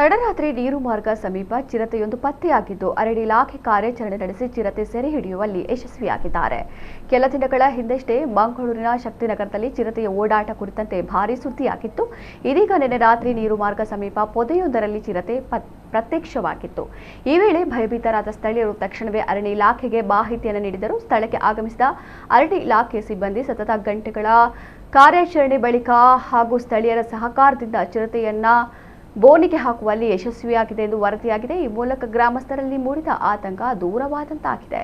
ತಡರಾತ್ರಿ ನೀರು ಮಾರ್ಗ ಸಮೀಪ ಚಿರತೆಯೊಂದು ಪತ್ತೆಯಾಗಿದ್ದು ಅರಣ್ಯ ಇಲಾಖೆ ಕಾರ್ಯಾಚರಣೆ ನಡೆಸಿ ಚಿರತೆ ಸೆರೆ ಹಿಡಿಯುವಲ್ಲಿ ಯಶಸ್ವಿಯಾಗಿದ್ದಾರೆ. ಕೆಲ ದಿನಗಳ ಹಿಂದಷ್ಟೇ ಮಂಗಳೂರಿನ ಶಕ್ತಿನಗರದಲ್ಲಿ ಚಿರತೆಯ ಓಡಾಟ ಕುರಿತಂತೆ ಭಾರೀ ಸುದ್ದಿಯಾಗಿತ್ತು. ಇದೀಗ ನಿನ್ನೆ ರಾತ್ರಿ ನೀರು ಮಾರ್ಗ ಸಮೀಪ ಪೊದೆಯೊಂದರಲ್ಲಿ ಚಿರತೆ ಪ್ರತ್ಯಕ್ಷವಾಗಿತ್ತು. ಈ ವೇಳೆ ಭಯಭೀತರಾದ ಸ್ಥಳೀಯರು ತಕ್ಷಣವೇ ಅರಣ್ಯ ಇಲಾಖೆಗೆ ಮಾಹಿತಿಯನ್ನು ನೀಡಿದರು. ಸ್ಥಳಕ್ಕೆ ಆಗಮಿಸಿದ ಅರಣ್ಯ ಇಲಾಖೆ ಸಿಬ್ಬಂದಿ ಸತತ ಗಂಟೆಗಳ ಕಾರ್ಯಾಚರಣೆ ಬಳಿಕ ಹಾಗೂ ಸ್ಥಳೀಯರ ಸಹಕಾರದಿಂದ ಚಿರತೆಯನ್ನ ಬೋನಿಗೆ ಹಾಕುವಲ್ಲಿ ಯಶಸ್ವಿಯಾಗಿದೆ ಎಂದು ವರದಿಯಾಗಿದೆ. ಈ ಮೂಲಕ ಗ್ರಾಮಸ್ಥರಲ್ಲಿ ಮೂಡಿದ ಆತಂಕ ದೂರವಾದಂತಾಗಿದೆ.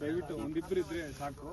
ದಯವಿಟ್ಟು ಒಂದಿಬ್ಬರು ಇದ್ರೆ ಸಾಕು.